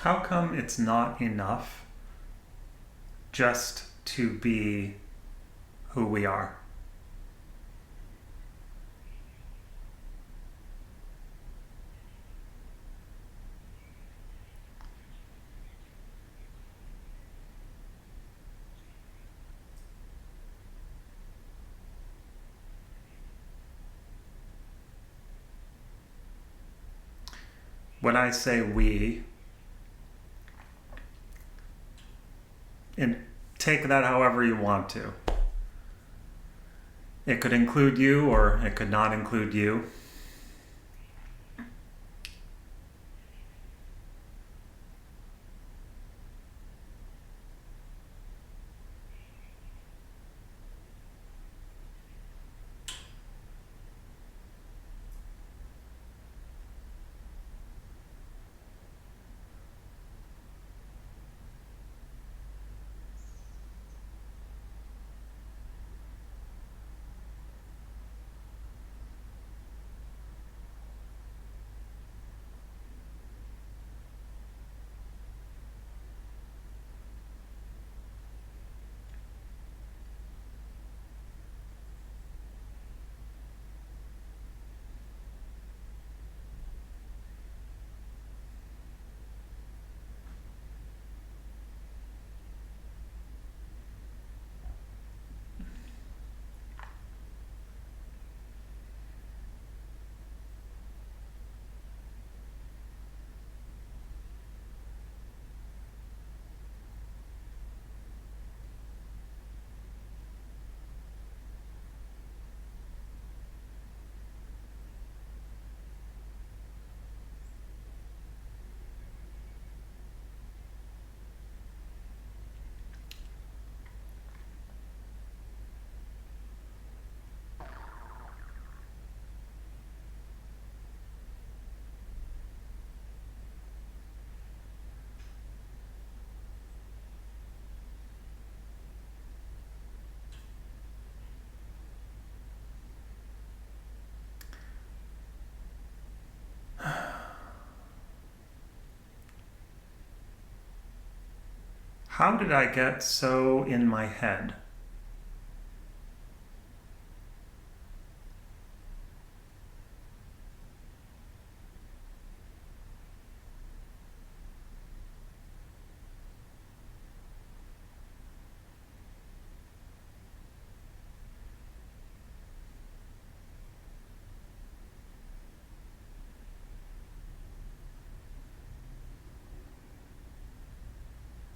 How come it's not enough just to be who we are? When I say we, and take that however you want to. It could include you or it could not include you. How did I get so in my head?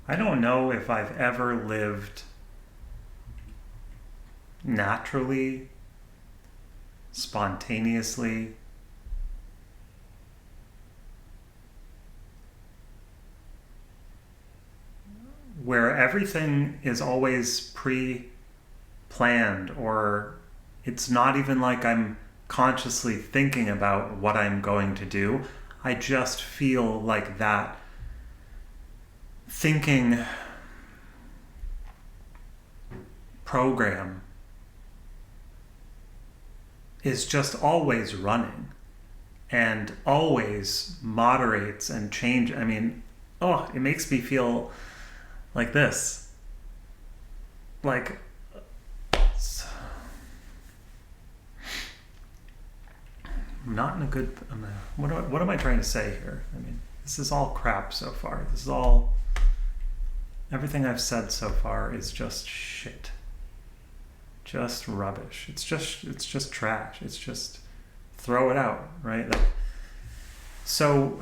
I don't know if I've ever lived naturally, spontaneously, where everything is always pre-planned, or it's not even like I'm consciously thinking about what I'm going to do. I just feel like that thinking program is just always running and always moderates and change. I mean, it makes me feel like this. Like, I'm not in a good... What am I trying to say here? I mean, this is all crap so far. This is all... Everything I've said so far is just shit. Just rubbish. It's just trash. It's just throw it out, right? Like, so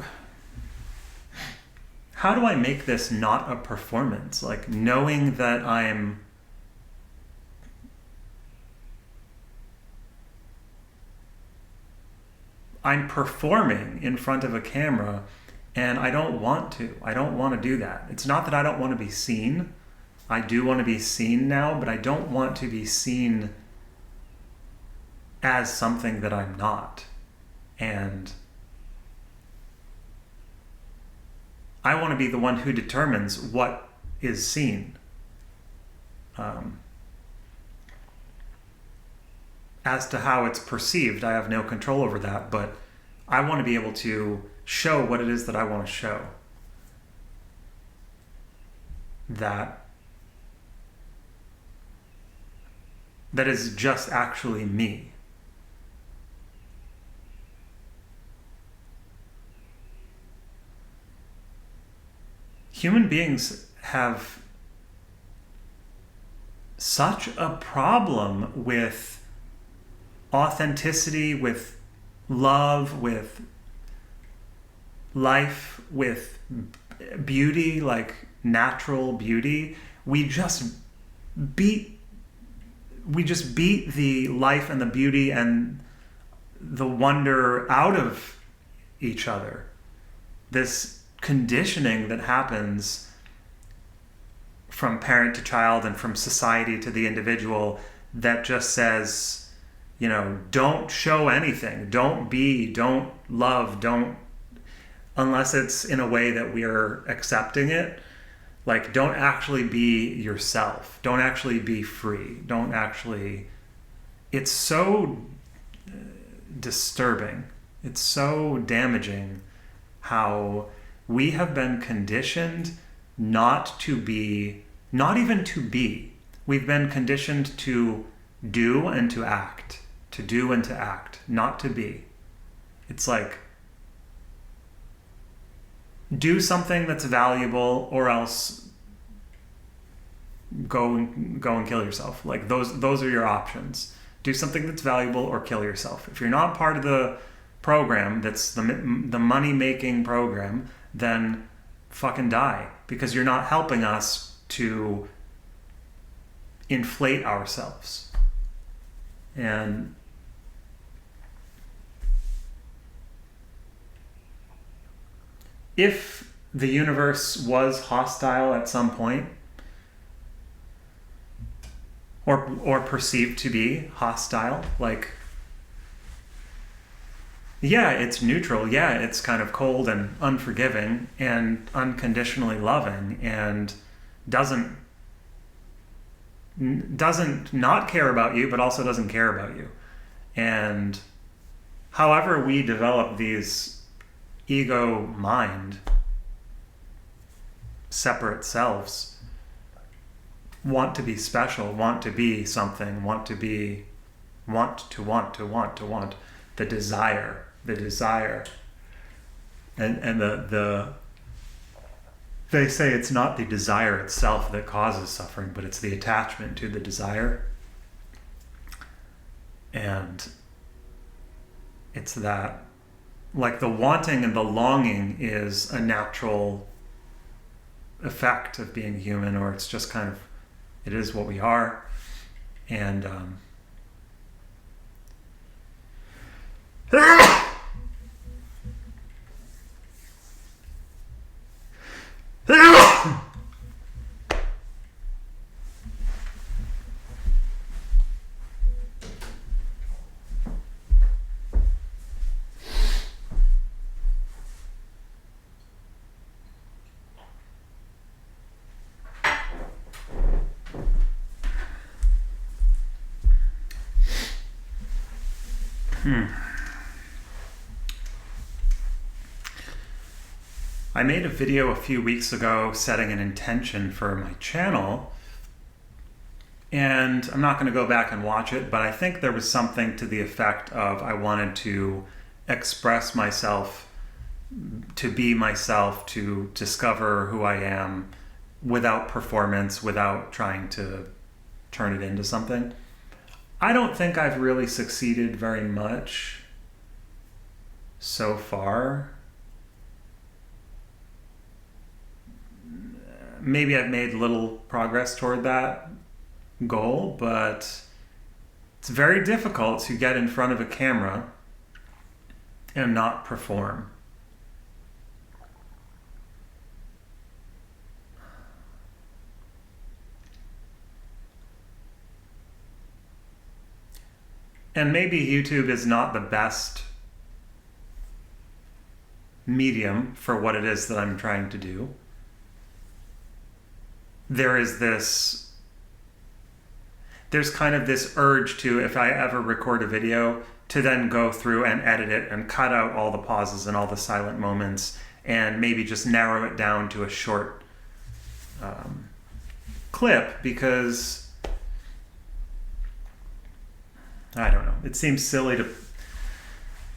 how do I make this not a performance? Like, knowing that I'm performing in front of a camera, and I don't want to. I don't want to do that. It's not that I don't want to be seen. I do want to be seen now, but I don't want to be seen as something that I'm not. And I want to be the one who determines what is seen. As to how it's perceived, I have no control over that, but I want to be able to show what it is that I want to show. that is just actually me. Human beings have such a problem with authenticity, with love, with life, with beauty, like natural beauty. We just beat the life and the beauty and the wonder out of each other. This conditioning that happens from parent to child and from society to the individual that just says, don't show anything, don't be, don't love, don't, unless it's in a way that we're accepting it. Like, don't actually be yourself. Don't actually be free. Don't actually... It's so disturbing. It's so damaging how we have been conditioned not to be, not even to be. We've been conditioned to do and to act. To do and to act, not to be. It's like, do something that's valuable, or else go and kill yourself. Like, those are your options. Do something that's valuable or kill yourself. If you're not part of the program that's the money-making program, then fucking die, because you're not helping us to inflate ourselves. And if the universe was hostile at some point, or perceived to be hostile, like, yeah, it's neutral, yeah, it's kind of cold and unforgiving and unconditionally loving and doesn't not care about you, but also doesn't care about you. And however we develop these ego mind separate selves, want to be special, want to be something, want to the desire, and the they say it's not the desire itself that causes suffering, but it's the attachment to the desire. And it's that, like, the wanting and the longing is a natural effect of being human, or it's just kind of, it is what we are. And I made a video a few weeks ago setting an intention for my channel, and I'm not going to go back and watch it, but I think there was something to the effect of I wanted to express myself, to be myself, to discover who I am without performance, without trying to turn it into something. I don't think I've really succeeded very much so far. Maybe I've made little progress toward that goal, but it's very difficult to get in front of a camera and not perform. And maybe YouTube is not the best medium for what it is that I'm trying to do. There's kind of this urge to, if I ever record a video, to then go through and edit it and cut out all the pauses and all the silent moments and maybe just narrow it down to a short clip because I don't know. It seems silly to.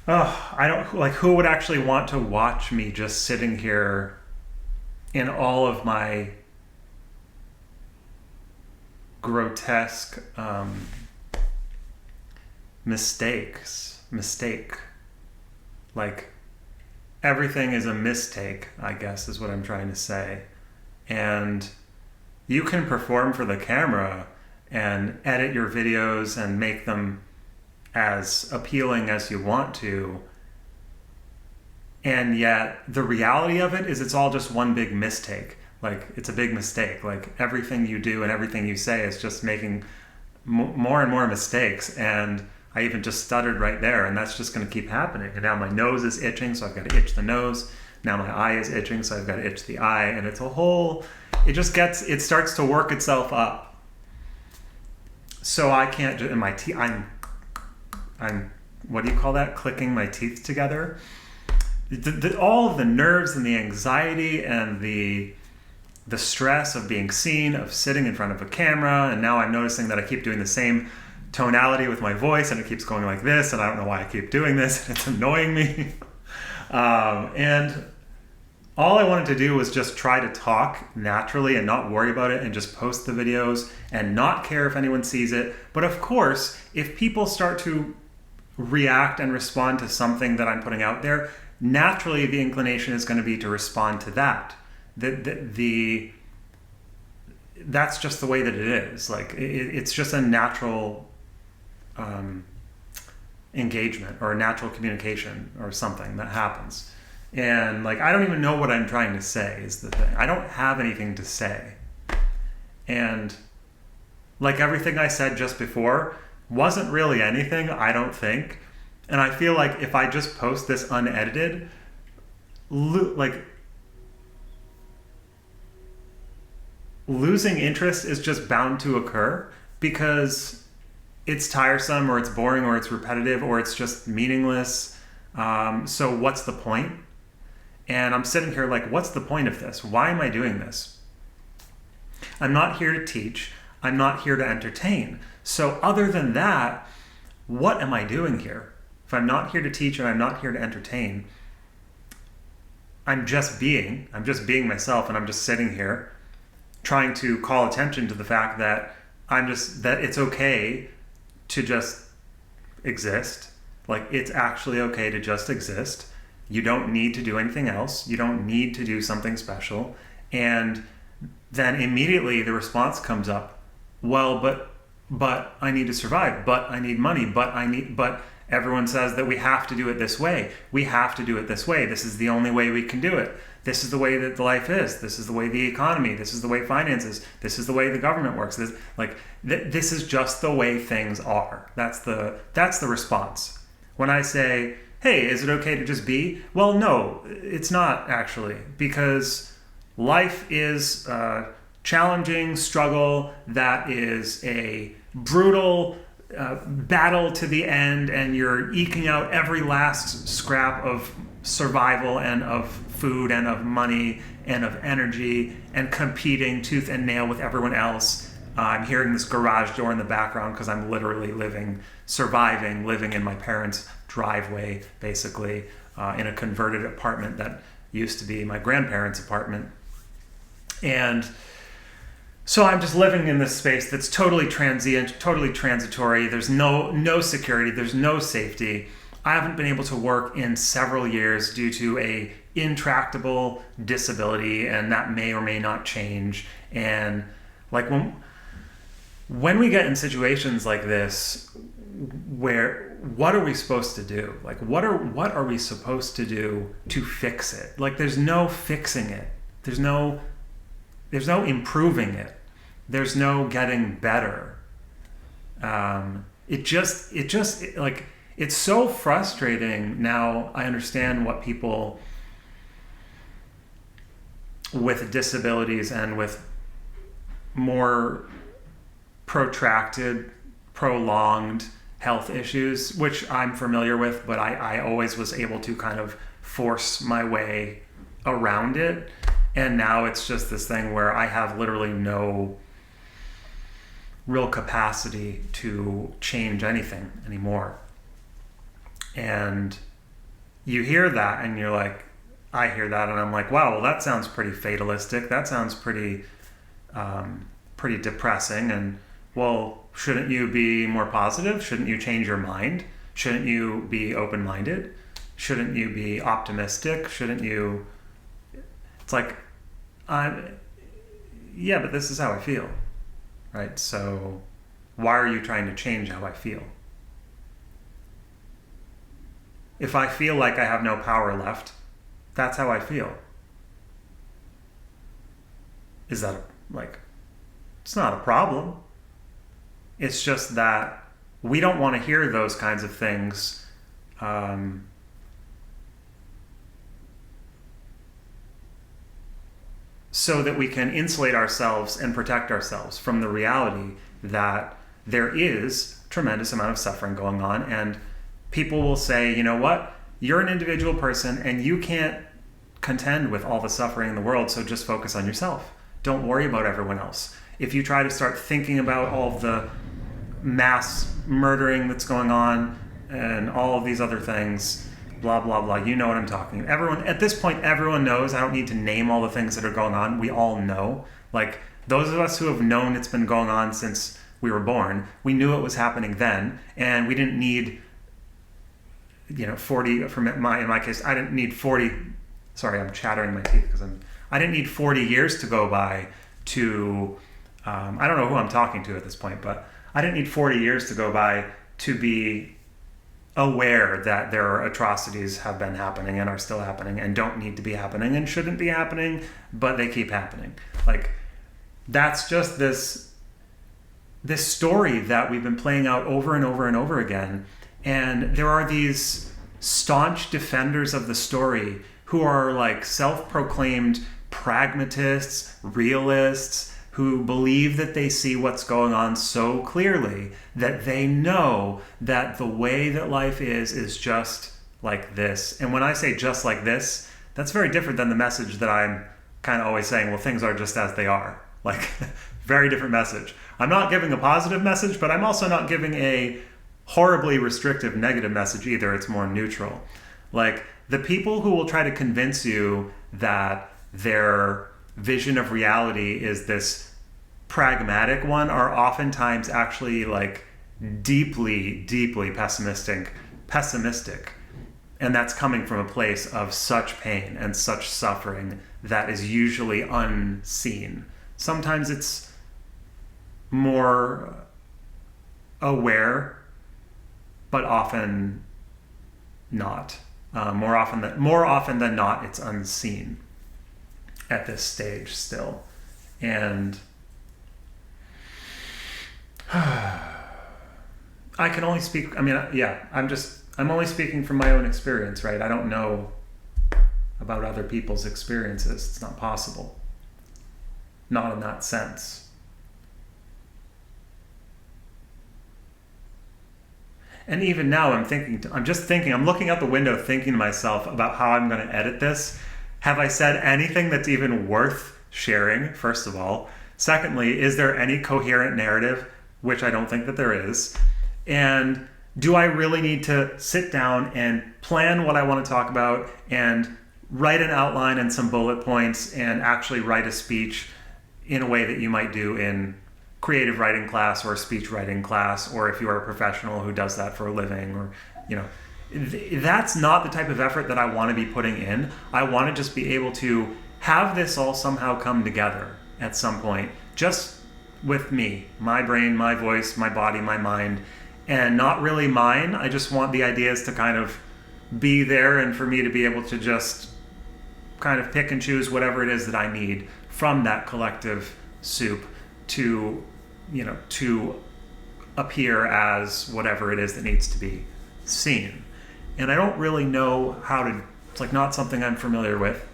Oh, I don't like. Who would actually want to watch me just sitting here in all of my grotesque mistake. Like, everything is a mistake, I guess, is what I'm trying to say. And you can perform for the camera and edit your videos and make them as appealing as you want to. And yet the reality of it is it's all just one big mistake. Like, it's a big mistake. Like, everything you do and everything you say is just making more and more mistakes. And I even just stuttered right there, and that's just going to keep happening. And now my nose is itching, so I've got to itch the nose. Now my eye is itching, so I've got to itch the eye. And it's a whole, it starts to work itself up. So I can't, and my teeth, I'm, what do you call that? Clicking my teeth together. All of the nerves and the anxiety and the stress of being seen, of sitting in front of a camera, and now I'm noticing that I keep doing the same tonality with my voice, and it keeps going like this, and I don't know why I keep doing this, and it's annoying me. And all I wanted to do was just try to talk naturally and not worry about it and just post the videos and not care if anyone sees it. But of course, if people start to react and respond to something that I'm putting out there, naturally the inclination is going to be to respond to that. That's just the way that it is. Like, it's just a natural engagement or a natural communication or something that happens. And like, I don't even know what I'm trying to say is the thing. I don't have anything to say. And like, everything I said just before wasn't really anything, I don't think. And I feel like if I just post this unedited, like, losing interest is just bound to occur because it's tiresome or it's boring or it's repetitive or it's just meaningless. So what's the point? And I'm sitting here like, what's the point of this? Why am I doing this? I'm not here to teach. I'm not here to entertain. So other than that, what am I doing here? If I'm not here to teach and I'm not here to entertain, I'm just being myself, and I'm just sitting here trying to call attention to the fact that that it's okay to just exist. Like, it's actually okay to just exist. You don't need to do anything else. You don't need to do something special. And then immediately the response comes up, well, but I need to survive, but I need money, but everyone says that we have to do it this way. We have to do it this way. This is the only way we can do it. This is the way that life is. This is the way the economy. This is the way finances. This is the way the government works. This is just the way things are. That's the response. When I say, hey, is it okay to just be? Well, no, it's not actually, because life is a challenging struggle that is a brutal battle to the end, and you're eking out every last scrap of survival and of food and of money and of energy and competing tooth and nail with everyone else. I'm hearing this garage door in the background because I'm literally living in my parents' driveway, basically, in a converted apartment that used to be my grandparents' apartment. And so I'm just living in this space that's totally transient, totally transitory. There's no security. There's no safety. I haven't been able to work in several years due to a intractable disability, and that may or may not change. And like, when we get in situations like this, where what are we supposed to do? Like, what are we supposed to do to fix it? Like, there's no fixing it. There's no improving it. There's no getting better. It's so frustrating. Now I understand what people with disabilities and with more protracted, prolonged health issues, which I'm familiar with, but I always was able to kind of force my way around it. And now it's just this thing where I have literally no real capacity to change anything anymore. And you hear that and you're like, I hear that and I'm like, wow, well, that sounds pretty fatalistic. That sounds pretty depressing. And well, shouldn't you be more positive? Shouldn't you change your mind? Shouldn't you be open-minded? Shouldn't you be optimistic? Shouldn't you... It's like, yeah, but this is how I feel, right? So why are you trying to change how I feel? If I feel like I have no power left, that's how I feel. Is that like, it's not a problem. It's just that we don't want to hear those kinds of things. So that we can insulate ourselves and protect ourselves from the reality that there is a tremendous amount of suffering going on. And people will say, you know what, you're an individual person and you can't contend with all the suffering in the world, so just focus on yourself. Don't worry about everyone else. If you try to start thinking about all of the mass murdering that's going on and all of these other things, blah, blah, blah, you know what I'm talking about. Everyone, at this point, everyone knows. I don't need to name all the things that are going on. We all know. Like, those of us who have known it's been going on since we were born, we knew it was happening then, and we didn't need, 40, in my case, I didn't need 40, sorry, I'm chattering my teeth because I didn't need 40 years to go by to, I don't know who I'm talking to at this point, but I didn't need 40 years to go by to be aware that there are atrocities have been happening and are still happening and don't need to be happening and shouldn't be happening, but they keep happening. Like, that's just this story that we've been playing out over and over and over again. And there are these staunch defenders of the story who are like self-proclaimed pragmatists, realists, who believe that they see what's going on so clearly that they know that the way that life is just like this. And when I say just like this, that's very different than the message that I'm kind of always saying, well, things are just as they are. Like, very different message. I'm not giving a positive message, but I'm also not giving a horribly restrictive negative message either. It's more neutral. Like, the people who will try to convince you that their vision of reality is this pragmatic one are oftentimes actually like deeply, deeply pessimistic. And that's coming from a place of such pain and such suffering that is usually unseen. Sometimes it's more aware, but often not. More often than not, it's unseen at this stage still. And I can only speak, I'm only speaking from my own experience, right? I don't know about other people's experiences. It's not possible. Not in that sense. And even now I'm looking out the window thinking to myself about how I'm going to edit this. Have I said anything that's even worth sharing, first of all? Secondly, is there any coherent narrative? Which I don't think that there is. And do I really need to sit down and plan what I want to talk about and write an outline and some bullet points and actually write a speech in a way that you might do in creative writing class or a speech writing class, or if you are a professional who does that for a living, or, that's not the type of effort that I want to be putting in. I want to just be able to have this all somehow come together at some point, just with me, my brain, my voice, my body, my mind, and not really mine. I just want the ideas to kind of be there and for me to be able to just kind of pick and choose whatever it is that I need from that collective soup to, to appear as whatever it is that needs to be seen. And I don't really know how to, it's like not something I'm familiar with.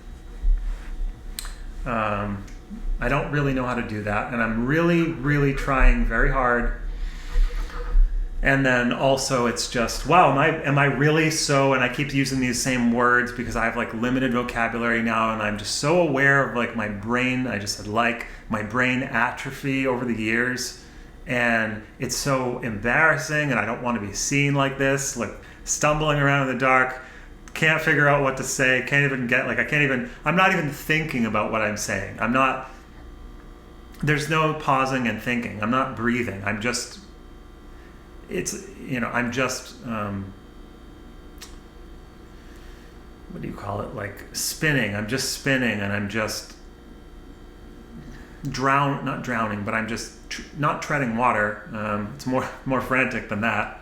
I don't really know how to do that, and I'm really, really trying very hard. And then also it's just, wow, am I really so, and I keep using these same words because I have like limited vocabulary now, and I'm just so aware of like my brain, my brain atrophy over the years, And it's so embarrassing, and I don't want to be seen like this, like stumbling around in the dark, can't figure out what to say, can't even get, like, I'm not even thinking about what I'm saying. There's no pausing and thinking. I'm not breathing. I'm just, what do you call it? Like spinning. I'm just spinning, and I'm just not drowning, but I'm just not treading water. It's more frantic than that.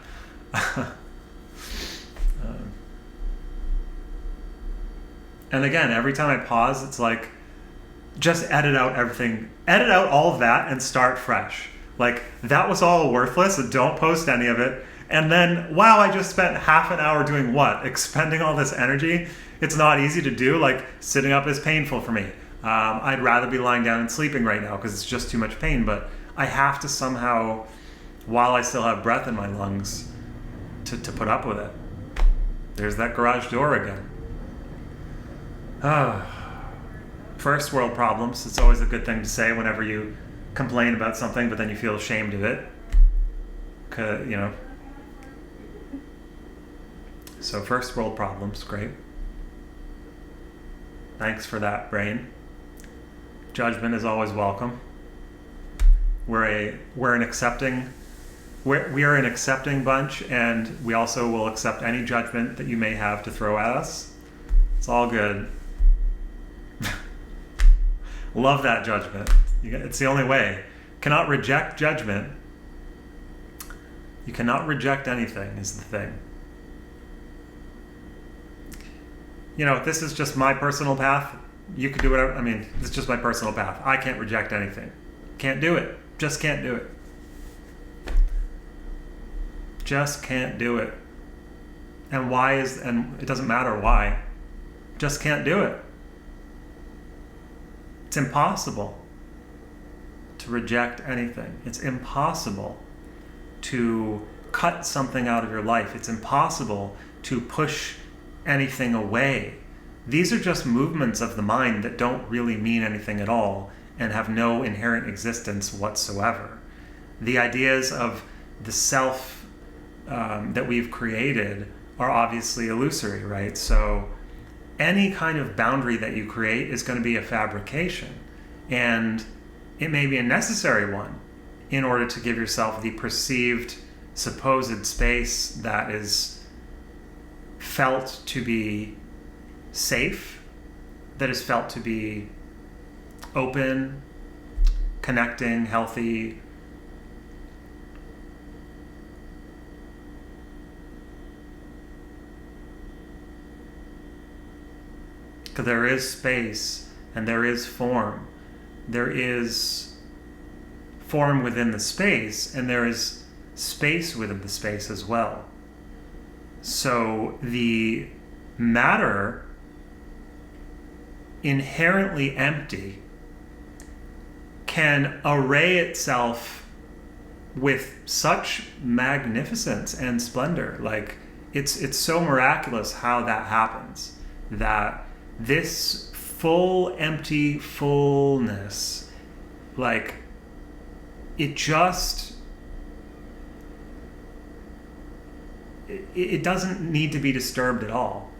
And again, every time I pause, it's like, just edit out everything. Edit out all of that and start fresh. Like, that was all worthless, and don't post any of it. And then, wow, I just spent half an hour doing what? Expending all this energy? It's not easy to do. Like, sitting up is painful for me. I'd rather be lying down and sleeping right now because it's just too much pain. But I have to somehow, while I still have breath in my lungs, to put up with it. There's that garage door again. First world problems. It's always a good thing to say whenever you complain about something, but then you feel ashamed of it. So first world problems, great. Thanks for that, brain. Judgment is always welcome. We are an accepting bunch, and we also will accept any judgment that you may have to throw at us. It's all good. Love that judgment. It's the only way. Cannot reject judgment. You cannot reject anything, is the thing. This is just my personal path. You could do whatever. This is just my personal path. I can't reject anything. Can't do it. Just can't do it. Just can't do it. And and it doesn't matter why. Just can't do it. It's impossible to reject anything. It's impossible to cut something out of your life. It's impossible to push anything away. These are just movements of the mind that don't really mean anything at all and have no inherent existence whatsoever. The ideas of the self that we've created are obviously illusory, right? So any kind of boundary that you create is going to be a fabrication, and it may be a necessary one in order to give yourself the perceived supposed space that is felt to be safe, that is felt to be open, connecting, healthy. Because there is space and there is form. There is form within the space, and there is space within the space as well. So the matter, inherently empty, can array itself with such magnificence and splendor. Like, it's so miraculous how that happens, that this full empty fullness, like, it doesn't need to be disturbed at all.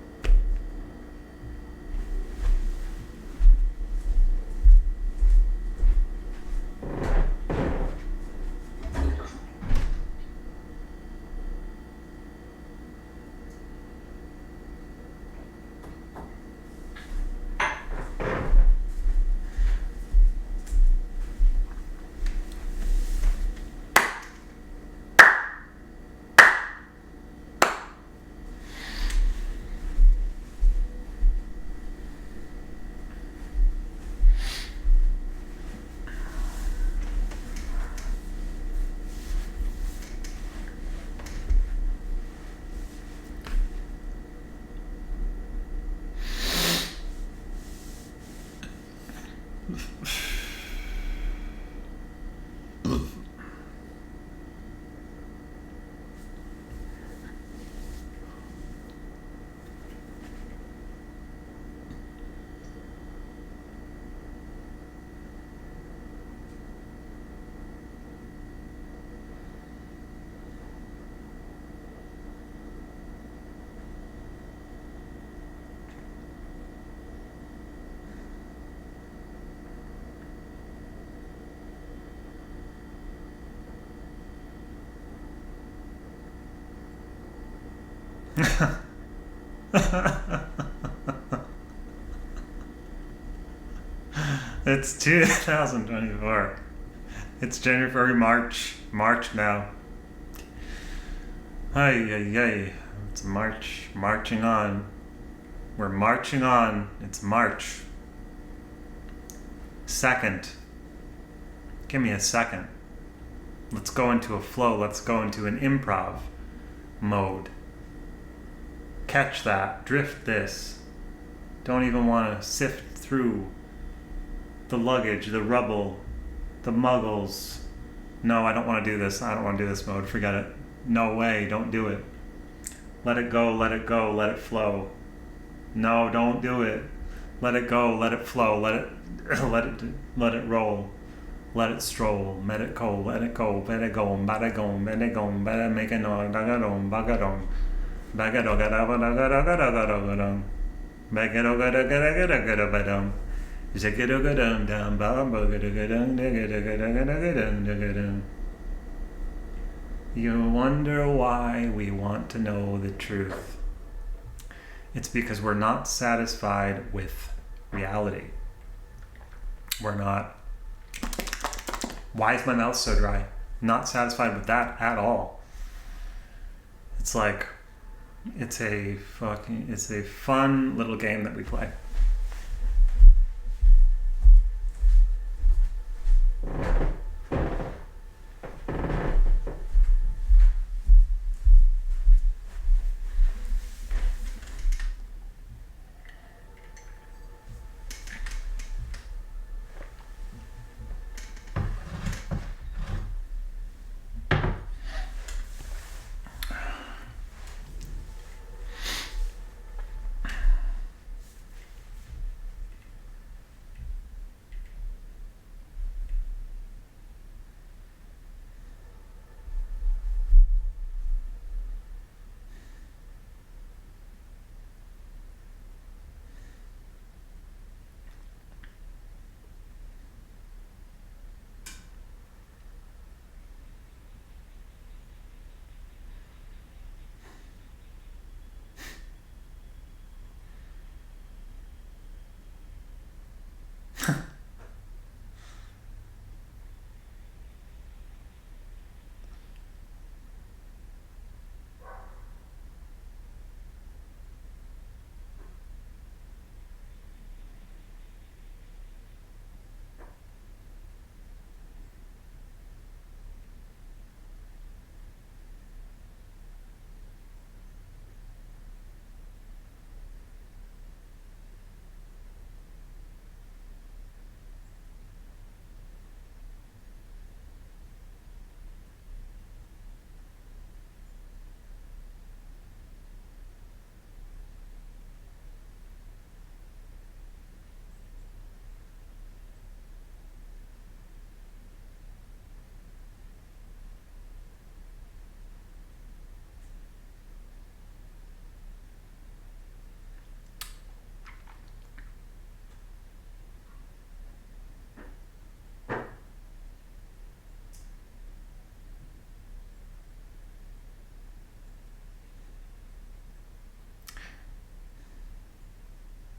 It's 2024. It's January, March now. Ay. It's marching on. We're marching on. It's March. Second. Give me a second. Let's go into a flow. Let's go into an improv mode. Catch that. Drift this. Don't even want to sift through the luggage, the rubble, the muggles. No, I don't want to do this. I don't want to do this mode. Forget it. No way. Don't do it. Let it go. Let it go. Let it flow. No, don't do it. Let it go. Let it flow. Let it roll. Let it stroll. Let it go. Let it go. Let it go. Let it go. Let it go. Let it make it no. Bagadong. Bagadong. Bagadong. Bagadong. You wonder why we want to know the truth. It's because we're not satisfied with reality. We're not. Why is my mouth so dry? Not satisfied with that at all. It's like, it's a fun little game that we play.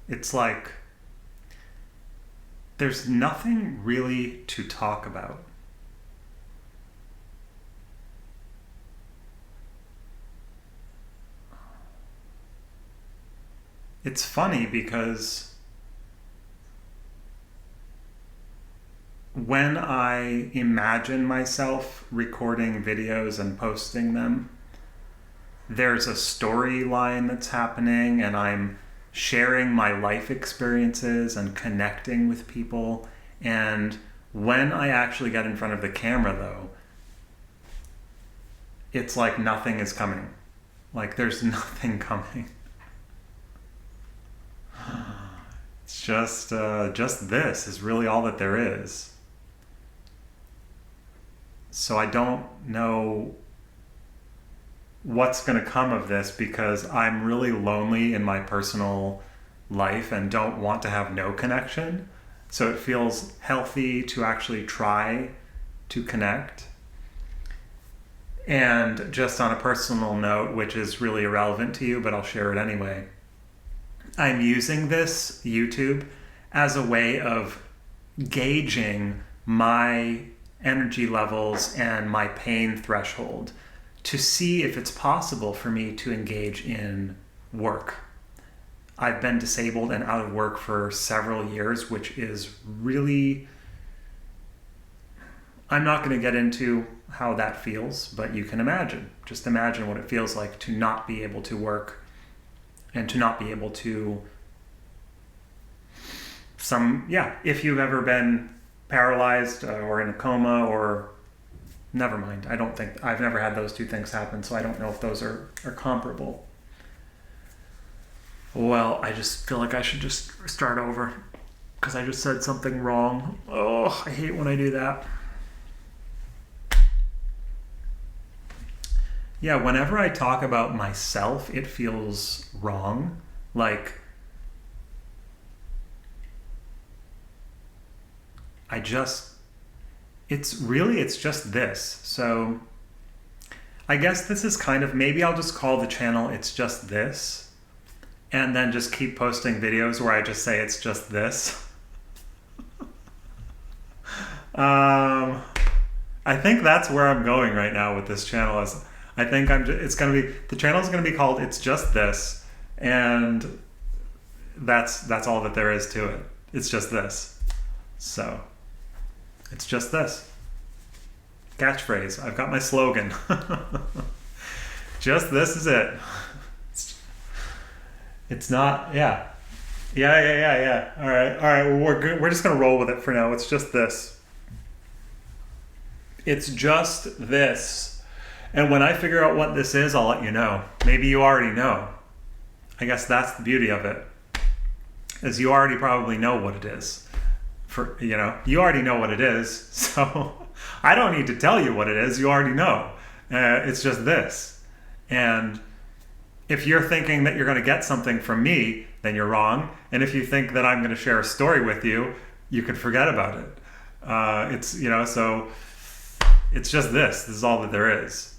It's like there's nothing really to talk about. It's funny because when I imagine myself recording videos and posting them, there's a storyline that's happening and I'm sharing my life experiences and connecting with people. And when I actually get in front of the camera, though, it's like nothing is coming. Like there's nothing coming. It's just this is really all that there is. So I don't know what's going to come of this because I'm really lonely in my personal life and don't want to have no connection. So it feels healthy to actually try to connect. And just on a personal note, which is really irrelevant to you, but I'll share it anyway, I'm using this YouTube as a way of gauging my energy levels and my pain threshold to see if it's possible for me to engage in work. I've been disabled and out of work for several years, which is really... I'm not going to get into how that feels, but you can imagine. Just imagine what it feels like to not be able to work and to not be able to... if you've ever been paralyzed or in a coma or... Never mind. I've never had those two things happen, so I don't know if those are comparable. Well, I just feel like I should just start over because I just said something wrong. Oh, I hate when I do that. Yeah, whenever I talk about myself, it feels wrong. Like, it's just this. So I guess this is kind of, maybe I'll just call the channel It's Just This, and then just keep posting videos where I just say it's just this. I think that's where I'm going right now with this channel. The channel is gonna be called It's Just This, and that's all that there is to it. It's just this. So it's just this. Catchphrase. I've got my slogan. Just this is it. It's not, yeah. Yeah. All right. Well, we're just gonna roll with it for now. It's just this. It's just this. And when I figure out what this is, I'll let you know. Maybe you already know. I guess that's the beauty of it, is you already probably know what it is. You already know what it is, so I don't need to tell you what it is. You already know. It's just this. And if you're thinking that you're going to get something from me, then you're wrong. And if you think that I'm going to share a story with you, you can forget about it. So it's just this. This is all that there is.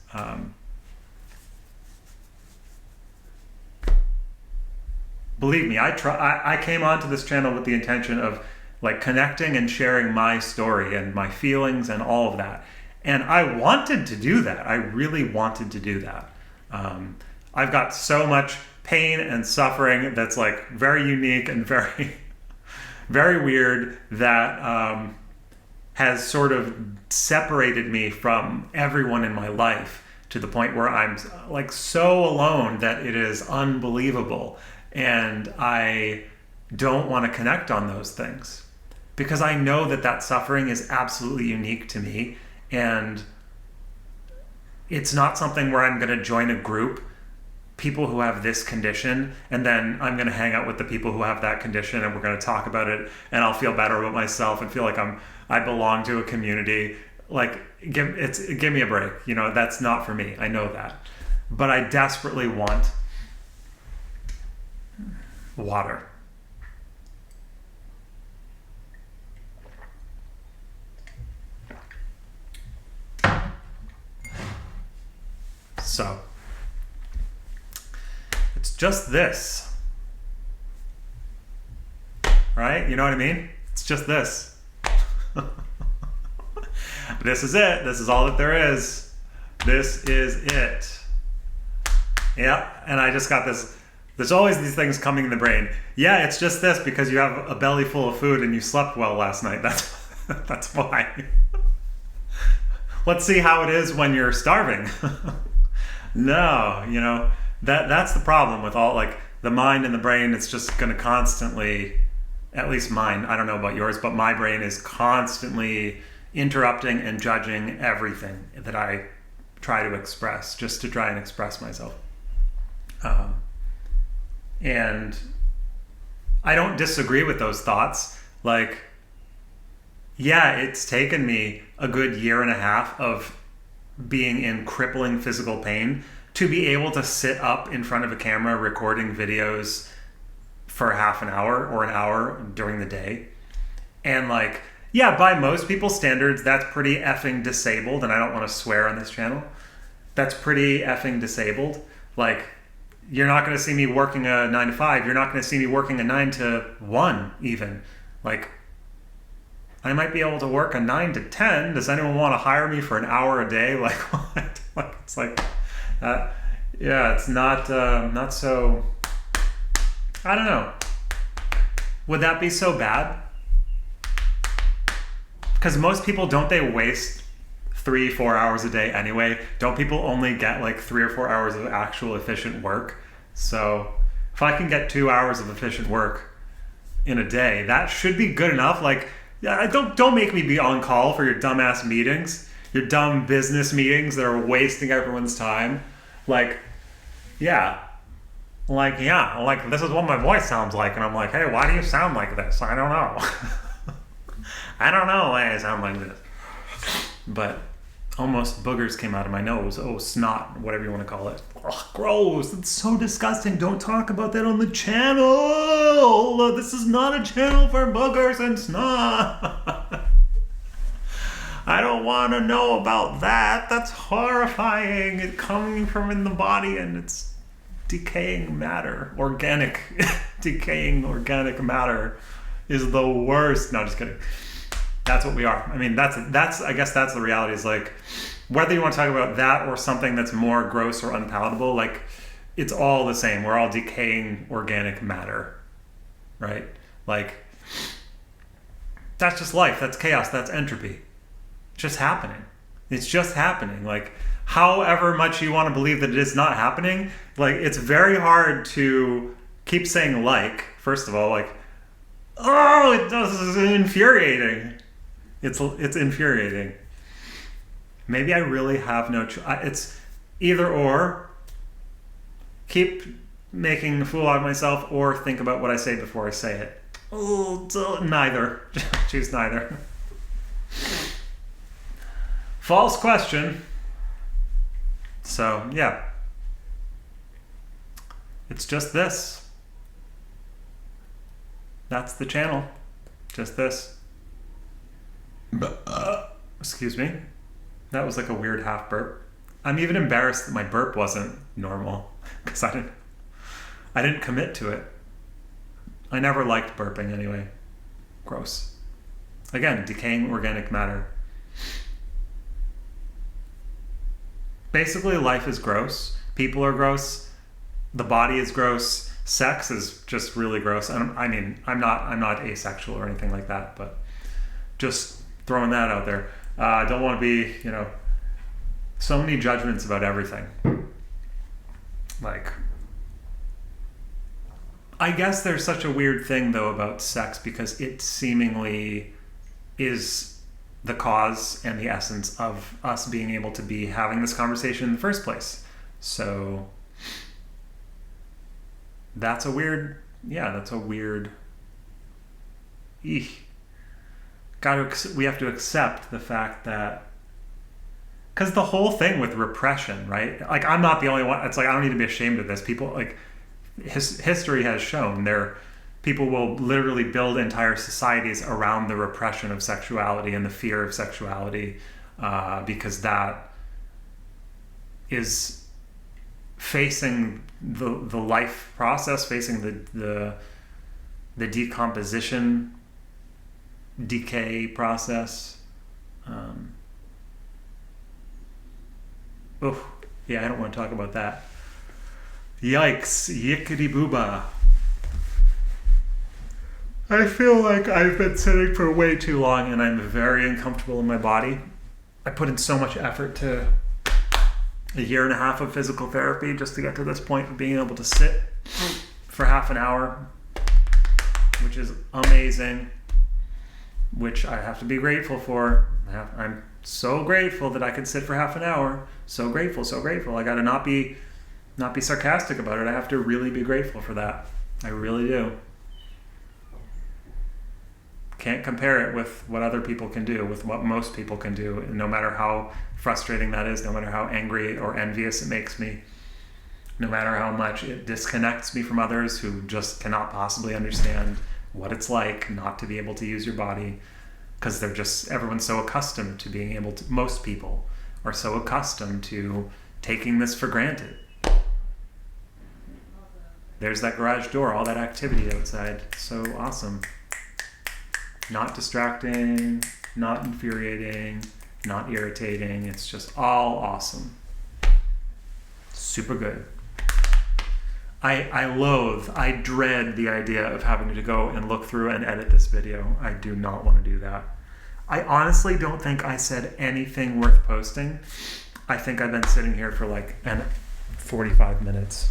Believe me, I came onto this channel with the intention of like connecting and sharing my story and my feelings and all of that. And I wanted to do that. I really wanted to do that. I've got so much pain and suffering that's like very unique and very, very weird that has sort of separated me from everyone in my life to the point where I'm like so alone that it is unbelievable. And I don't want to connect on those things because I know that suffering is absolutely unique to me. And it's not something where I'm going to join a group, people who have this condition, and then I'm going to hang out with the people who have that condition and we're going to talk about it and I'll feel better about myself and feel like I belong to a community. Like, give me a break. That's not for me. I know that. But I desperately want water. So, it's just this, right? You know what I mean? It's just this. This is it. This is all that there is. This is it. Yeah, and I just got this. There's always these things coming in the brain. Yeah, it's just this because you have a belly full of food and you slept well last night. That's why. Let's see how it is when you're starving. No, that's the problem with all, like, the mind and the brain. It's just going to constantly, at least mine, I don't know about yours, but my brain is constantly interrupting and judging everything that I try to express, just to try and express myself. And I don't disagree with those thoughts. Like, yeah, it's taken me a good 1.5 years of being in crippling physical pain to be able to sit up in front of a camera recording videos for half an hour or an hour during the day. And like, yeah, by most people's standards, that's pretty effing disabled, and I don't want to swear on this channel. that's pretty effing disabled. Like, you're not going to see me working a 9 to 5. You're not going to see me working a 9 to 1 even. Like, I might be able to work a 9 to 10. Does anyone want to hire me for an hour a day? Like, what? Like, it's like, yeah, it's not so, I don't know. Would that be so bad? Because most people, don't they waste 3-4 hours a day anyway? Don't people only get like 3 or 4 hours of actual efficient work? So if I can get 2 hours of efficient work in a day, that should be good enough. Like, yeah, don't make me be on call for your dumbass meetings, your dumb business meetings that are wasting everyone's time. Like, yeah, like this is what my voice sounds like, and I'm like, hey, why do you sound like this? I don't know. I don't know why I sound like this. But almost boogers came out of my nose. Oh, snot, whatever you want to call it. Ugh, gross. It's so disgusting. Don't talk about that on the channel. This is not a channel for boogers and snot. I don't want to know about that. That's horrifying. It's coming from in the body, and it's decaying matter. Organic. Decaying organic matter is the worst. No, just kidding. That's what we are. I mean, that's I guess that's the reality, is like, whether you want to talk about that or something that's more gross or unpalatable, like, it's all the same. We're all decaying organic matter, right? Like, that's just life. That's chaos. That's entropy. It's just happening. It's just happening. Like, however much you want to believe that it is not happening, like, it's very hard to keep saying, like, first of all, like, oh, it's infuriating. It's infuriating. Maybe I really have no choice. It's either or. Keep making a fool out of myself, or think about what I say before I say it. Oh, neither. Choose neither. False question. So, yeah. It's just this. That's the channel. Just this. Excuse me. That was like a weird half burp. I'm even embarrassed that my burp wasn't normal, because I didn't commit to it. I never liked burping anyway. Gross. Again, decaying organic matter. Basically, life is gross. People are gross. The body is gross. Sex is just really gross. I mean, I'm not asexual or anything like that, but just throwing that out there. I don't want to be, so many judgments about everything. Like, I guess there's such a weird thing though about sex, because it seemingly is the cause and the essence of us being able to be having this conversation in the first place. So that's a weird, we have to accept the fact that, because the whole thing with repression, right? Like, I'm not the only one. It's like, I don't need to be ashamed of this. People, like, history has shown people will literally build entire societies around the repression of sexuality and the fear of sexuality, because that is facing the life process, facing the decomposition, decay process. I don't want to talk about that. Yikes, yickety booba. I feel like I've been sitting for way too long, and I'm very uncomfortable in my body. I put in so much effort to a 1.5 years of physical therapy just to get to this point of being able to sit for half an hour, which is amazing, which I have to be grateful for. I'm so grateful that I could sit for half an hour. So grateful, so grateful. I gotta not be sarcastic about it. I have to really be grateful for that. I really do. Can't compare it with what other people can do, with what most people can do, no matter how frustrating that is, no matter how angry or envious it makes me, no matter how much it disconnects me from others who just cannot possibly understand what it's like not to be able to use your body, because everyone's so accustomed to being able to, most people are so accustomed to taking this for granted. There's that garage door, all that activity outside. So awesome. Not distracting, not infuriating, not irritating. It's just all awesome. Super good. I dread the idea of having to go and look through and edit this video. I do not want to do that. I honestly don't think I said anything worth posting. I think I've been sitting here for like 45 minutes.